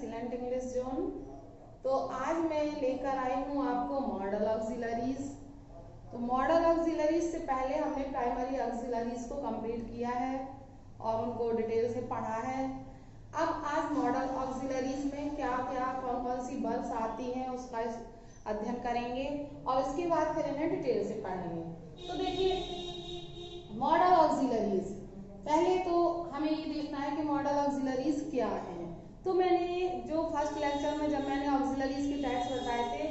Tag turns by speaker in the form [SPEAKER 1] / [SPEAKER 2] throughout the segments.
[SPEAKER 1] Excellent English zone. तो आज मैं लेकर आई हूँ आपको मॉडल ऑक्सिलरीज। तो मॉडल ऑक्सिलरीज से पहले हमने प्राइमरी ऑक्सिलरीज को कंप्लीट किया है और उनको डिटेल से पढ़ा है। अब आज मॉडल ऑक्सिलरीज में क्या क्या कौन कौन सी वर्ब्स आती हैं उसका अध्ययन करेंगे और इसके बाद फिर इन्हें डिटेल से पढ़ेंगे। तो देखिए मॉडल ऑक्सिलरीज, पहले तो हमें ये देखना है कि मॉडल ऑक्सिलरीज क्या है। तो मैंने जो फर्स्ट लेक्चर में जब मैंने ऑक्सिलरीज के टाइप्स बताए थे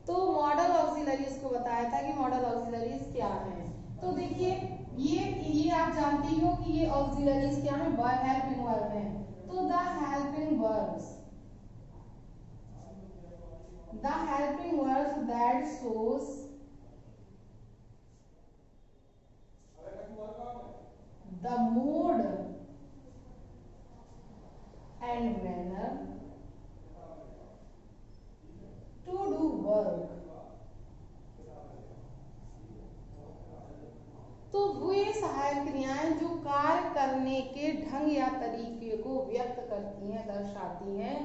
[SPEAKER 1] तो मॉडल ऑक्सिलरीज को बताया था कि मॉडल ऑक्सिलरीज क्या है। तो देखिए ये आप जानती हो कि ये ऑक्सिलरीज क्या है, हेल्पिंग वर्ब है। तो the helping verbs that shows the mood and manner to do work। तो वे सहायक क्रियाएं जो कार्य करने के ढंग या तरीके को व्यक्त करती हैं, दर्शाती हैं,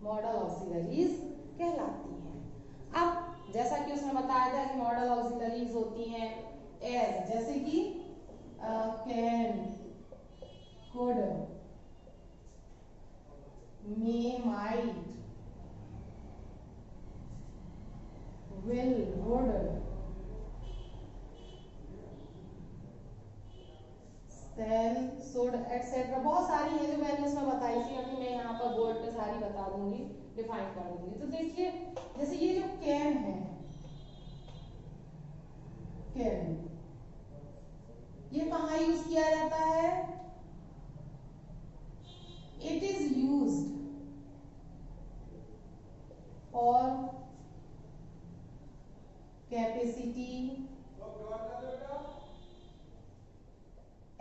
[SPEAKER 1] मॉडल ऑक्सिलरीज कहलाती हैं। अब जैसा कि उसने बताया था कि मॉडल ऑक्सिलरीज होती हैं एज, जैसे कि can, could, may, might, will, would, shall, should, etc. बहुत सारी हैं जो मैंने उसमें बताई थी। अभी मैं यहाँ पर बोर्ड पे सारी बता दूंगी, डिफाइन कर दूंगी। तो देखिए जैसे ये जो कैन है, कैन ये कहाँ यूज किया जाता है? It is used for capacity,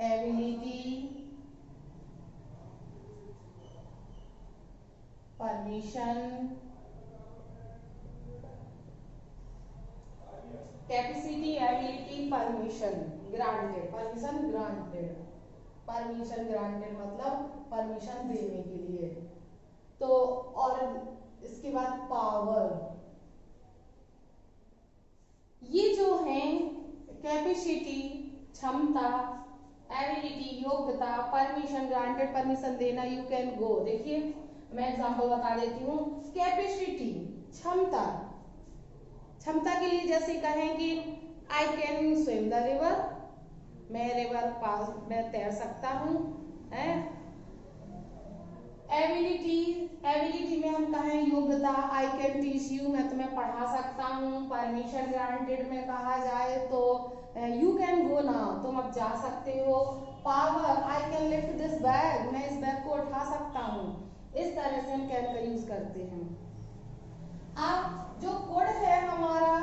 [SPEAKER 1] ability, permission, capacity, ability, permission granted, permission granted, permission granted मतलब परमिशन देने के लिए। तो और इसके बाद पावर, ये जो है कैपेसिटी क्षमता, एबिलिटी योग्यता, परमिशन ग्रांटेड परमिशन देना, यू कैन गो। देखिए मैं एग्जांपल बता देती हूँ। कैपेसिटी क्षमता, क्षमता के लिए जैसे कहें कि I can swim the river, मैं रिवर पास में तैर सकता हूँ। एबिलिटी, एबिलिटी में हम कहें योग्यता, आई कैन टीच यू, मैं तुम्हें पढ़ा सकता हूँ। परमिशन ग्रांटेड में कहा जाए तो यू कैन गो नाउ, तुम अब जा सकते हो। Power, I can lift this bag, मैं इस बैग को उठा सकता हूँ। इस तरह से हम कैन का यूज करते हैं। अब जो कोड है हमारा,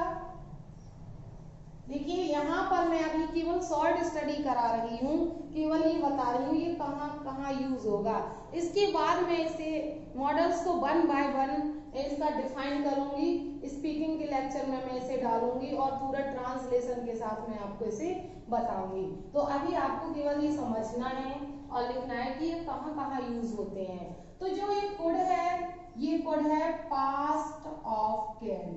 [SPEAKER 1] देखिए यहाँ पर मैं अभी केवल शॉर्ट स्टडी करा रही हूँ, केवल ये बता रही हूँ ये कहाँ कहाँ यूज होगा। इसके बाद मैं इसे मॉडल्स को वन बाय वन इसका डिफाइन करूंगी। स्पीकिंग के लेक्चर में मैं इसे डालूंगी और पूरा ट्रांसलेशन के साथ मैं आपको इसे बताऊंगी। तो अभी आपको केवल ये समझना है और लिखना है कि ये कहाँ कहाँ यूज होते हैं। तो जो ये कोड है, ये कोड है पास्ट ऑफ कैन,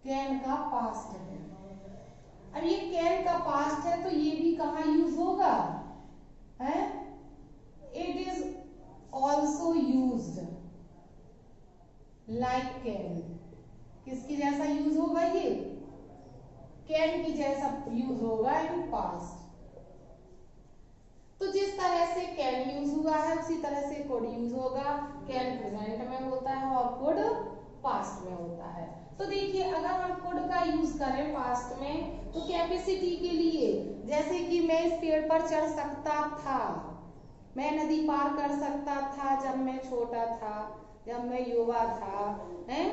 [SPEAKER 1] कैन का पास्ट है। अब ये कैन का पास्ट है तो ये भी कहाँ यूज होगा? है it is also used like can. किसकी जैसा यूज होगा? ये कैन की जैसा यूज होगा इन पास्ट। तो जिस तरह से कैन यूज हुआ है उसी तरह से कोड यूज होगा। कैन प्रेजेंट में होता है और कोड पास्ट में होता है। तो देखिए अगर हम कोड का यूज करें पास्ट में तो कैपेसिटी के लिए, जैसे कि मैं इस पेड़ पर चढ़ सकता था, मैं नदी पार कर सकता था जब मैं छोटा था, जब मैं युवा था, हैं?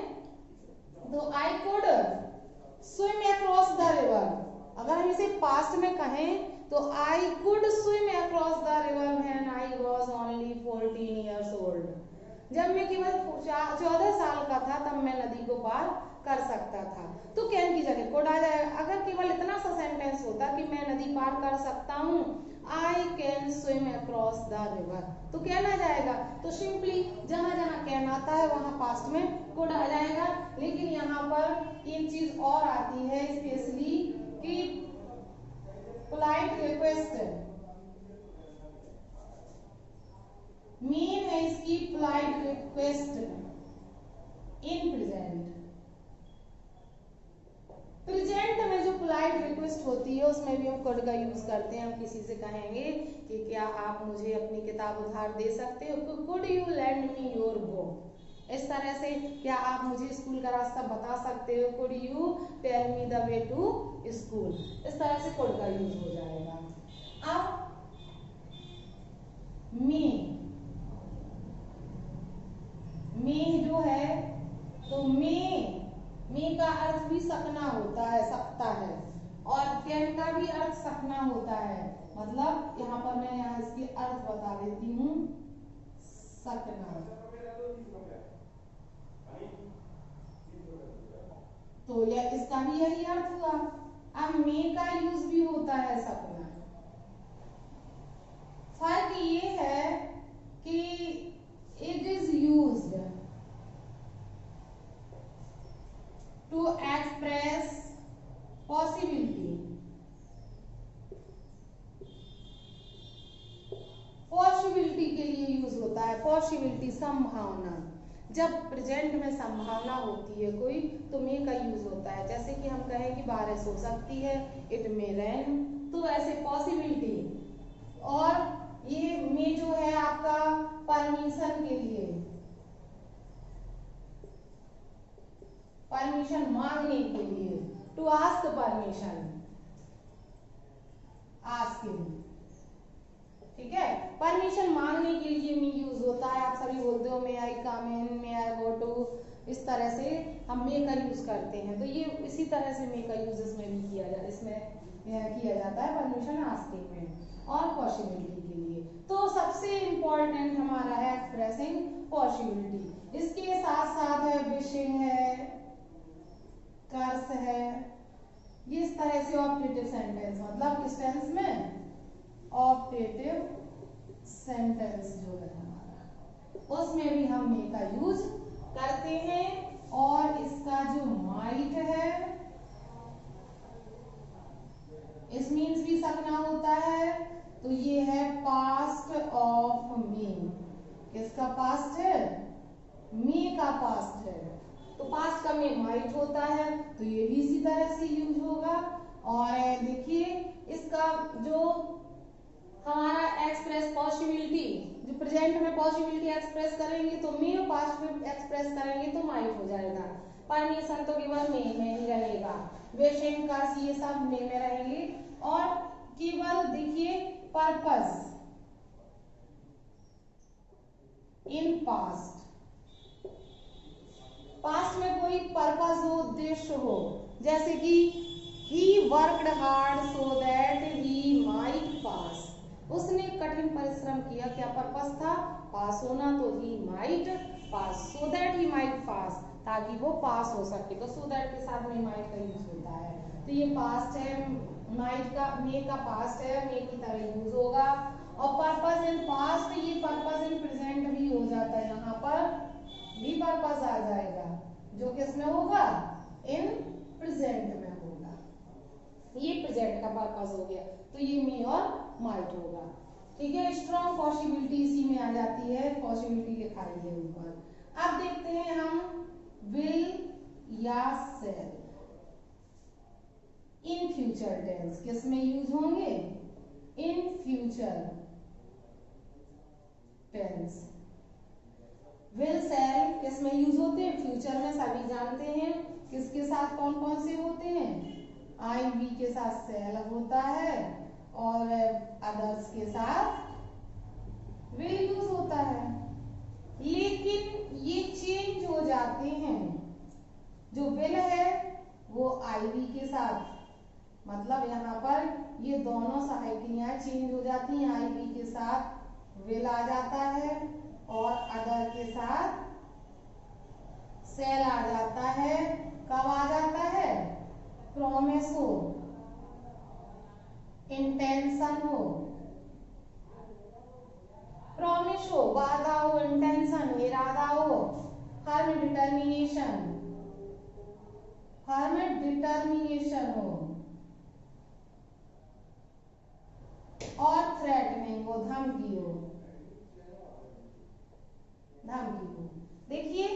[SPEAKER 1] तो I could swim across the river. अगर हम इसे पास्ट में कहें तो I could swim across the river when I was only 14 years old. जब मैं केवल 14 साल का था तब मैं नदी को पार कर सकता था, तो कैन की जगह कुड आ जाएगा। अगर केवल इतना सा सेंटेंस होता कि मैं नदी पार कर सकता हूँ, I can swim across the river, तो कैन आ जाएगा। तो सिंपली जहां जहां कैन आता है वहां पास्ट में कुड आ जाएगा। लेकिन यहाँ पर एक चीज और आती है स्पेशली कि पोलाइट रिक्वेस्ट, मेन है इसकी polite request in present. Present में जो पोलाइट रिक्वेस्ट होती है उसमें भी हम कुड का यूज करते हैं। हम किसी से कहेंगे कि क्या आप मुझे अपनी किताब उधार दे सकते हो, could you lend me your book. इस तरह से क्या आप मुझे स्कूल का रास्ता बता सकते हो, could you tell me the way to school. इस तरह से कुड का यूज हो जाएगा। अब मे जो है, तो मे का अर्थ भी सकना होता है, सकता है, और कैन का भी अर्थ सकना होता है। मतलब यहाँ पर मैं यहाँ इसके अर्थ बता देती हूँ, सकना, तो यह इसका भी यही अर्थ हुआ। अब मे का यूज भी होता है सकना। फर्क ये है कि it is used to express possibility, possibility के लिए यूज होता है। पॉसिबिलिटी संभावना, जब प्रेजेंट में संभावना होती है कोई, तो मे का यूज होता है। जैसे कि हम कहें कि बारिश हो सकती है, इट मे रेन, तो ऐसे पॉसिबिलिटी। और ये मे जो है आपका परमिशन के लिए, परमिशन मांगने के लिए, टू आस्क परमिशन, आस्क के लिए, ठीक है। परमिशन मांगने के लिए मे यूज होता है। आप सभी बोलते हो मे आई कम इन, मे आई गो टू, इस तरह से हम मे का यूज करते हैं। तो ये इसी तरह से मे का यूज इसमें भी किया जाता है, इसमें किया जाता है परमिशन आस्किंग में और पॉसिबिलिटी के लिए। तो सबसे इंपॉर्टेंट हमारा है एक्सप्रेसिंग पॉसिबिलिटी। इसके साथ साथ है विशिंग है, कर्स है, ये इस तरह से ऑप्टेटिव सेंटेंस, मतलब किस टेंस में, ऑप्टेटिव सेंटेंस जो है हमारा, उसमें भी हम मे का यूज करते हैं। और इसका जो माइट है, इस मीन्स भी सकना होता है, तो ये है पास्ट ऑफ मे। किसका पास्ट है, मे का पास्ट है, तो पास्ट का में माइट होता है, तो ये भी इसी तरह से यूज होगा। और देखिए इसका जो हमारा एक्सप्रेस पॉसिबिलिटी, जो प्रेजेंट में पॉसिबिलिटी एक्सप्रेस करेंगे तो मे, पास्ट में एक्सप्रेस करेंगे तो माइट हो जाएगा। परमिशन तो केवल मे में ही रहेगा, विशिंग कर्स ये सब मे में रहेंगे। और केवल देखिए पर्पस इन पास्ट, पास्ट में कोई पर्पस हो, उद्देश्य हो, जैसे कि he worked hard so that he might pass, उसने कठिन परिश्रम किया, क्या पर्पस था, पास होना, तो he might pass, so that he might pass, ताकि वो पास हो सके। तो सो दैट के साथ में माइट का यूज होता है। तो ये पास्ट है, माइट का, मे का पास्ट है, मे की तरह यूज होगा। और पर्पस इन पास्ट, ये पर्पस इन प्रेजेंट भी हो जाता है, यहाँ पर भी पर्पस आ जाएगा, जो किसमें होगा, इन प्रेजेंट में होगा। ये प्रेजेंट का पर्पस हो गया, तो ये मे और माइट होगा, ठीक है। स्ट्रॉन्ग पॉसिबिलिटी इसी में आ जाती है, पॉसिबिलिटी लिखाई है ऊपर। अब देखते हैं हम विल या सेल इन फ्यूचर टेंस किस में यूज होंगे, in future tense. Will shall किस में यूज होते हैं, फ्यूचर में, सभी जानते हैं। किसके साथ कौन कौन से होते हैं, आई वी के साथ सेल होता है, और अदर्स के साथ विल यूज होता है। लेकिन ये चेंज हो जाते हैं, जो विल है वो आई वी के साथ, मतलब यहाँ पर ये दोनों सहायिकाएं चेंज हो जाती हैं, आई वी के साथ विल आ जाता है और अदर के साथ सेल आ जाता है। कब वचन हो, प्रॉमिस हो, वादा हो, इंटेंशन, इरादा हो, फर्म डिटर्मिनेशन, फर्म डिटर्मिनेशन हो, और थ्रेटनिंग हो, धमकी हो, धमकी हो। देखिए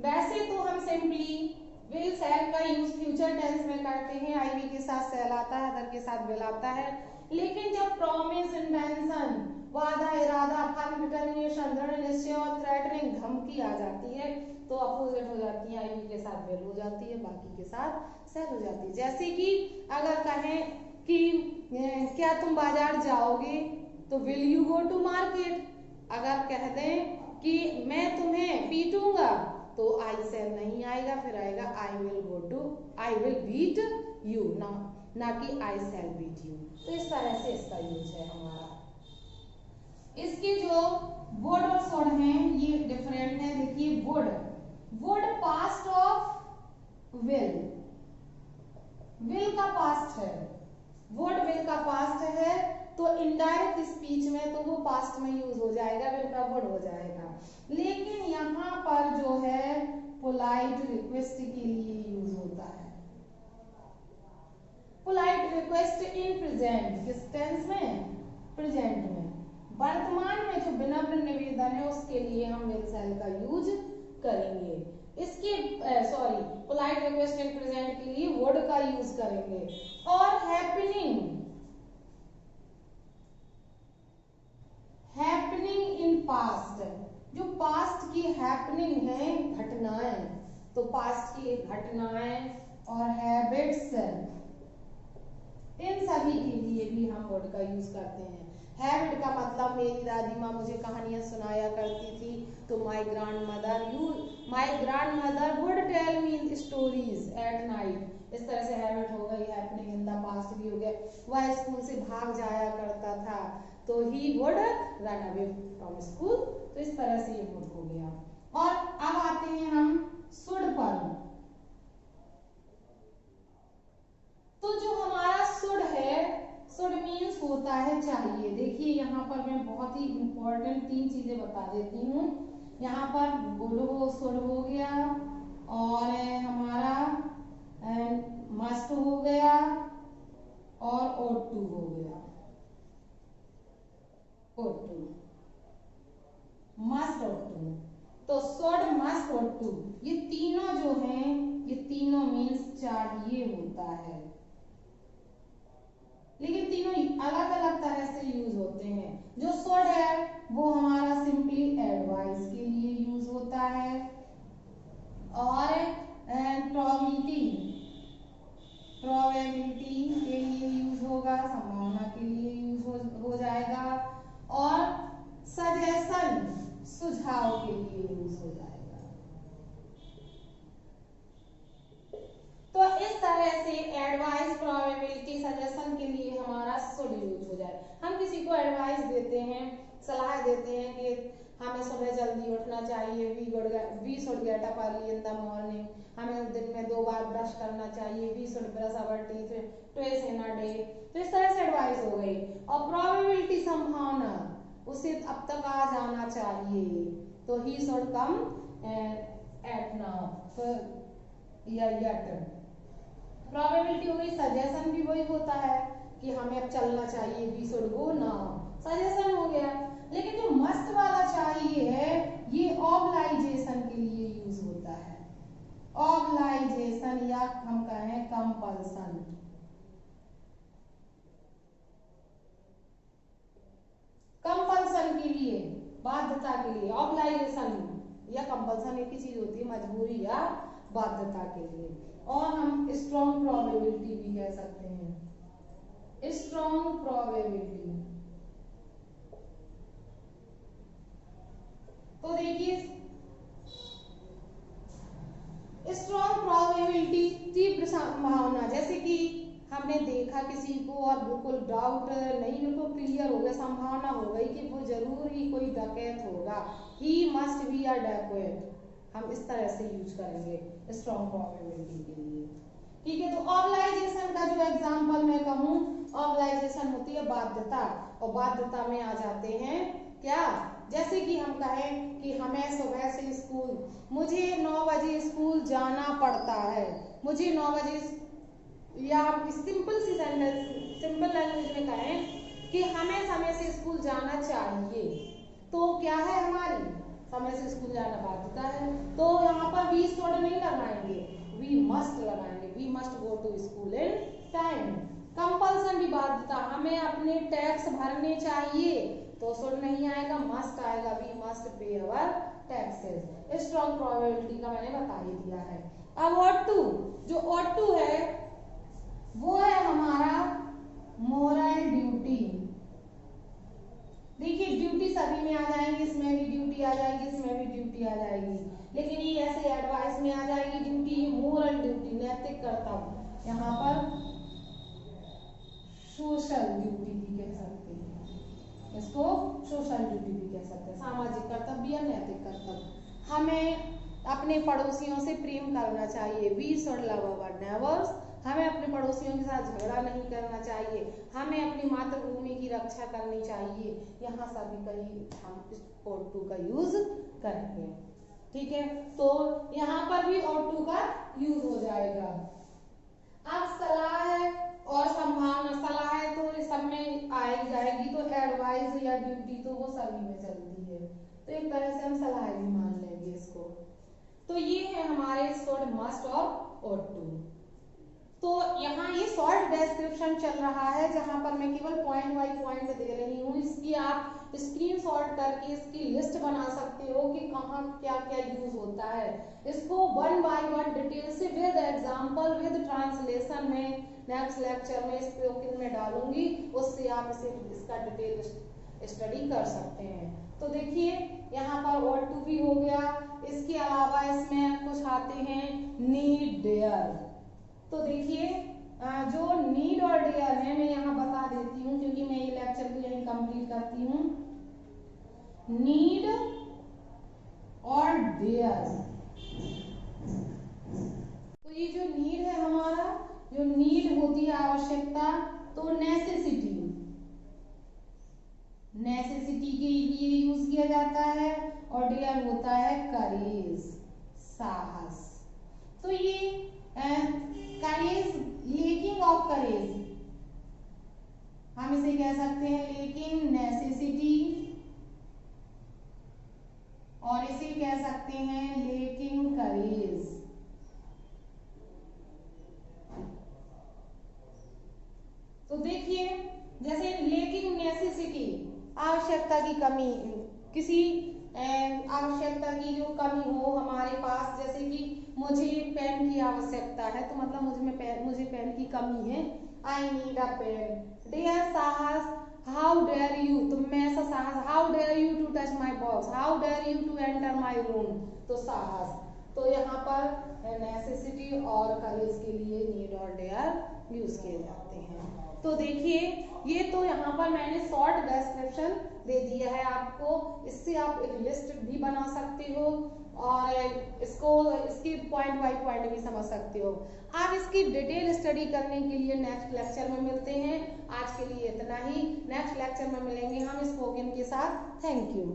[SPEAKER 1] वैसे तो हम सिंपली विल शैल का यूज फ्यूचर टेंस में करते हैं, आई वी के साथ शैल आता है, अदर के साथ विल आता है, लेकिन जब प्रॉमिस, इंटेंशन, वादा, इरादा, फर्म डिटर्मिनेशन, दृढ़ निश्चय और थ्रेटनिंग, धमकी आ जाती है तो अपोजिट हो जाती है, आई वी के साथ विल हो जाती है, बाकी के साथ शैल हो जाती है। जैसे कि अगर कहें कि क्या तुम बाजार जाओगे तो will you go to market, अगर कह दें कि मैं तुम्हें पीटूंगा तो आई शैल नहीं आएगा, फिर आएगा I will go to, I will beat you, ना कि आई शैल बीट यू। तो इस तरह से इसका यूज है हमारा। इसके जो वुड और शुड हैं ये डिफरेंट है। देखिए would, would past of will, will का पास्ट है, वुड विल का पास्ट है, तो इनडायरेक्ट स्पीच में तो वो पास्ट में यूज हो जाएगा, विल का वुड हो जाएगा। लेकिन यहाँ पर जो है पोलाइट रिक्वेस्ट के लिए यूज होता है। पोलाइट रिक्वेस्ट इन प्रेजेंट, किस टेंस में? प्रेजेंट में, वर्तमान में जो विनम्र निवेदन है उसके लिए हम विल शैल का यूज करेंगे। इसके sorry polite request in present के लिए वुड का यूज करेंगे। और हैपनिंग, हैपनिंग इन पास्ट, जो पास्ट की हैपनिंग है, घटनाएं, तो पास्ट की घटनाएं और हैबिट्स, इन सभी के लिए भी हम वर्ड का यूज करते हैं। हैबिट का मतलब मेरी दादी माँ मुझे कहानियां सुनाया करती थी, तो my grandmother would tell me stories at night, इस तरह से हैबिट हो गई। हैपनिंग इन द पास्ट भी हो गया, वह स्कूल से भाग जाया करता था तो he would run away from school, तो इस तरह से ये वुड हो गया। और अब आते हैं हम शुड पर। तो जो हमारा शुड है, शुड मीन्स होता है चाहिए। देखिए यहाँ पर मैं बहुत ही इंपॉर्टेंट 3 चीजें बता देती हूँ। यहाँ पर वुड हो, शुड हो गया, और हमारा मस्ट हो गया, और ought to हो गया, ought to, must, ought to। तो should, must, ought to ये तीनों जो हैं, ये तीनों मीन्स चाहिए होता है, लेकिन तीनों अलग अलग तरह से यूज होते हैं। जो should है वो हमारा सिंपली एडवाइस के लिए यूज होता है, और प्रोबेबिलिटी के लिए यूज होगा, संभावना के लिए यूज हो जाएगा, और सजेशन, सुझाव के लिए यूज हो जाएगा। तो इस तरह से एडवाइस, प्रोबेबिलिटी, सजेशन के लिए हमारा शुड यूज हो जाए। हम किसी को एडवाइस देते हैं, सलाह देते हैं कि हमें सुबह जल्दी उठना चाहिए, we should get up early in the morning, हमें दिन में 2 बार ब्रश करना चाहिए, we should brush our teeth twice in a day. तो इस तरह से एडवाइस हो गई। और प्रोबेबिलिटी, संभावना, उसे अब तक आ जाना चाहिए, तो he should come at now, तो या यट। प्रोबेबिलिटी हो गई। सजेशन भी वही होता है कि हमें अब चलना चाहिए, we should go now, suggestion हो गया। लेकिन जो मस्ट वाला चाहिए है ये ऑब्लाइजेशन के लिए यूज होता है, ऑब्लाइजेशन, या हम कहें कंपल्सन। कंपल्सन के लिए, बाध्यता के लिए, ऑब्लाइजेशन या कंपल्सन एक ही चीज होती है, मजबूरी या बाध्यता के लिए। और हम स्ट्रॉन्ग प्रोबेबिलिटी भी कह सकते हैं, स्ट्रॉन्ग प्रोबेबिलिटी। तो देखिए स्ट्रॉन्ग प्रोबेबिलिटी, तीव्र संभावना, जैसे कि हमने देखा किसी को और बिल्कुल डाउट नहीं, बिल्कुल क्लियर हो गया, संभावना हो गई कि वो जरूर ही कोई डकैत होगा, ही मस्ट बी अ डकैत, हम इस तरह से यूज करेंगे स्ट्रॉन्ग प्रोबेबिलिटी के लिए। ठीक है, तो ऑब्लाइजेशन का जो एग्जाम्पल मैं कहूँ, ऑब्लाइजेशन होती है बाध्यता, और बाध्यता में आ जाते हैं क्या, जैसे कि हम कहें कि हमें सुबह से स्कूल, मुझे 9 बजे स्कूल जाना पड़ता है, मुझे 9 बजे, या हम सिंपल सी सेंटेंस, सिंपल लैंग्वेज में कहें कि हमें समय से स्कूल जाना चाहिए, तो क्या है हमारी, समय से स्कूल जाना बाध्यता है, तो यहाँ पर वी शुड नहीं लगाएंगे, वी मस्ट लगाएंगे, we must go to school in time. Compulsion भी बाध्यता, हमें अपने टैक्स भरने चाहिए, तो शुड नहीं आएगा, मस्ट आएगा, we must pay our taxes. Strong probability का मैंने बता ही दिया है। अब ought to, जो ought to है वो है हमारा मोरल ड्यूटी। देखिए ड्यूटी सभी में आ जाएंगी, इसमें भी ड्यूटी आ जाएगी, इसमें भी ड्यूटी आ जाएगी, लेकिन ये ऐसे एडवाइस में आ जाएगी ड्यूटी, मोरल ड्यूटी, नैतिक कर्तव्य, यहाँ पर सोशल ड्यूटी भी कह सकते हैं, इसको सोशल ड्यूटी भी कह सकते हैं, सामाजिक कर्तव्य या नैतिक कर्तव्य। हमें अपने पड़ोसियों से प्रेम करना चाहिए, we should love our neighbours, हमें अपने पड़ोसियों के साथ झगड़ा नहीं करना चाहिए, हमें अपनी मातृभूमि की रक्षा करनी चाहिए, यहाँ सभी कहीं हम इस ought to का यूज करेंगे। ठीक है, तो यहाँ पर भी ought to का यूज हो जाएगा। अब सलाह है और संभावना, सलाह है तो इस सब में आई जाएगी, तो एडवाइस या ड्यूटी तो वो सभी में चलती है, तो एक तरह से हम सलाह भी मान लेंगे इसको। तो ये है हमारे शुड, मस्ट और ought to। तो यहाँ ये शॉर्ट डिस्क्रिप्शन चल रहा है, जहां पर मैं केवल पॉइंट बाय पॉइंट दे रही हूँ, इसकी आप स्क्रीनशॉट करके इसकी लिस्ट बना सकते हो कि कहाँ क्या क्या यूज होता है। इसको 1 बाय 1 डिटेल से विद एग्जांपल विद ट्रांसलेशन में नेक्स्ट लेक्चर में स्पोकन में डालूंगी, उससे आप इसे इसका डिटेल स्टडी कर सकते हैं। तो देखिए यहाँ पर ought to भी हो गया, इसके अलावा इसमें कुछ आते हैं नीड, डेयर। तो देखिए जो नीड और डेयर है मैं यहाँ बता देती हूँ, क्योंकि मैं ये लेक्चर को यहीं कंप्लीट करती हूँ। नीड और डेयर, तो ये जो नीड है हमारा, जो नीड होती है आवश्यकता, तो नेसेसिटी, नेसेसिटी के लिए यूज किया जाता है, और डेयर होता है करेज, साहस। तो ये करेज, लेकिंग ऑफ करेज, हम इसे कह सकते हैं लेकिंग नेसेसिटी, और इसे कह सकते हैं लेकिंग करेज। तो देखिए जैसे लेकिंग नेसेसिटी, आवश्यकता की कमी, किसी आवश्यकता की जो कमी हो हमारे पास, जैसे कि मुझे पेन की आवश्यकता है, तो मतलब मुझे पेन की कमी है, I need a pen. Dare साहस, हाउ डेयर यू, तो मैं ऐसा साहस, how dare you to touch my box, how dare you to enter my room, तो साहस। तो यहाँ पर नेसेसिटी और करेज के लिए नीड और डेयर यूज किए जाते हैं। तो देखिए ये तो यहाँ पर मैंने शॉर्ट डिस्क्रिप्शन दे दिया है आपको, इससे आप एक लिस्ट भी बना सकते हो और इसको इसकी पॉइंट बाय पॉइंट भी समझ सकते हो। आप इसकी डिटेल स्टडी करने के लिए नेक्स्ट लेक्चर में मिलते हैं। आज के लिए इतना ही, नेक्स्ट लेक्चर में मिलेंगे हम स्पोकन के साथ। Thank you.